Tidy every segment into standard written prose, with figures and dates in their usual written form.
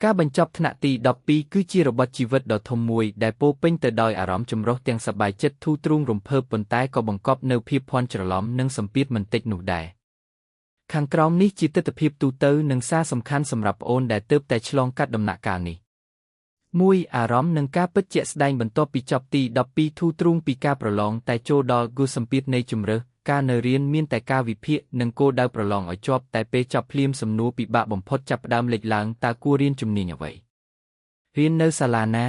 ការបញ្ចប់ថ្នាក់ទី12គឺជារបត់ជីវិតដ៏ធំមួយដែលពោរពេញទៅដោយអារម្មណ៍ចម្រុះទាំងសប្បាយចិត្តធូរទ្រូងរំភើបប៉ុន្តែក៏បង្កប់នូវភាពភាន់ច្រឡំនិងសម្ពាធមិនតិចនោះដែរខាងក្រោមនេះជាទិដ្ឋភាពទូទៅនិងសារសំខាន់សម្រាប់ប្អូនដែលទើបតែឆ្លងកាត់ដំណាក់កាលនេះ 1. អារម្មណ៍និងការពិតជាក់ស្ដែងបន្ទាប់ពីចប់ទី12ធូរទ្រូងពីការប្រឡងតែចូលដល់គូសម្ពាធនៃជម្រើសការនៅរៀនមានតែការវិភាគនិងគោលដៅប្រឡងឲ្យជាប់តែពេលចប់ភ្លាមសំណួរពិបាកបំផុតចាប់ផ្ដើមលេចឡើងតើគួររៀនជំនាញអ្វីរៀននៅសាលាណា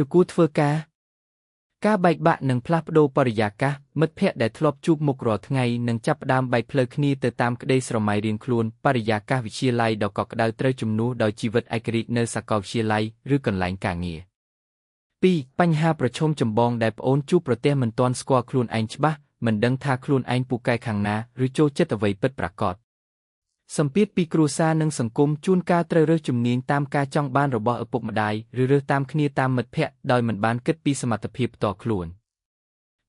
ឬគួរធ្វើការបែកបាក់និងផ្លាស់ប្ដូរបរិយាកាសមិត្តភ័ក្តិដែលធ្លាប់ជួបមុខរាល់ថ្ងៃនឹងចាប់ផ្ដើមបែកផ្លូវគ្នាទៅតាមក្តីស្រមៃរៀងខ្លួនបរិយាកាសវិទ្យាល័យដ៏កក់ក្ដៅត្រូវជំនួសដោយជីវិតឯករាជ្យនៅសាកលវិទ្យាល័យឬកន្លែងការងារ 2. បញ្ហាប្រឈមចម្បងដែលប្អូនជួបប្រទះមិនទាន់ស្គាល់ខ្លួនឯងច្បាស់មិនដឹងថាខ្លួនឯងពូកែខាងណាឬចូលចិត្តអ្វីពិតប្រាកដសម្ពាធពីគ្រួសារនិងសង្គមជួនកាលត្រូវរើសជំនាញតាមការចង់បានរបស់ឪពុកម្ដាយឬរើសតាមគ្នាតាមមិត្តភ័ក្តិដោយមិនបានគិតពីសមត្ថភាពផ្ទាល់ខ្លួន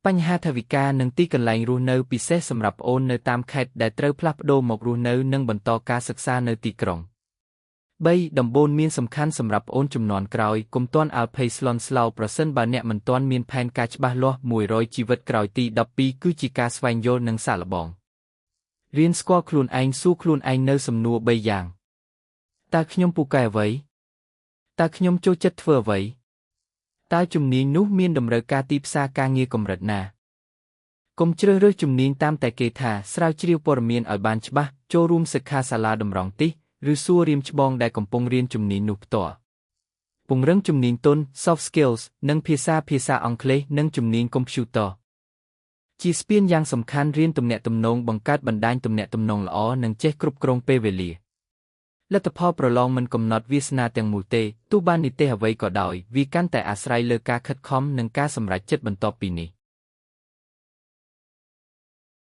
បញ្ហាថវិកានិងទីកន្លែងរស់នៅពិសេសសម្រាប់ប្អូននៅតាមខេត្តដែលត្រូវផ្លាស់ប្ដូរមករស់នៅនិងបន្តការសិក្សានៅទីក្រុង 3. ដំបូន្មានសំខាន់សម្រាប់ប្អូនជំនាន់ក្រោយកុំទាន់អាលភ័យស្លន់ស្លោប្រសិនបើអ្នកមិនទាន់មានផែនការច្បាស់លាស់100ជីវិតក្រោយទី12គឺជាការស្វែងយល់និងសាកល្បងរៀនស្គាល់ខ្លួនឯងសួរខ្លួនឯងនៅសំណួរ3យ៉ាងតើខ្ញុំពូកែអ្វីតើខ្ញុំចូលចិត្តធ្វើអ្វីតើជំនាញនោះមានតម្រូវការទីផ្សារការងារកម្រិតណាកុំជ្រើសរើសជំនាញតាមតែគេថាស្រាវជ្រាវព័ត៌មានឲ្យបានច្បាស់ចូលរួមសិក្ខាសាលាតម្រង់ទិសឬសួររៀមច្បងដែលកំពុងរៀនជំនាញនោះផ្ទាល់ពង្រឹងជំនាញទន់ soft skills និងភាសាអង់គ្លេសនិងជំនាញកុំព្យូទ័រជាស្ពានយ៉ាងសំខាន់រៀនទំនាក់ទំនងបង្កើតបណ្ដាញទំនាក់ទំនងល្អនិងចេះគ្រប់គ្រងពេលវេលាលទ្ធផលប្រឡងមិនកំណត់វាសនាទាំងមូលទេទោះបាននិទេសអ្វីក៏ដោយវាកាន់តែអាស្រ័យលើការខិតខំនិងការសម្រេចចិត្តបន្ទាប់ពីនេះ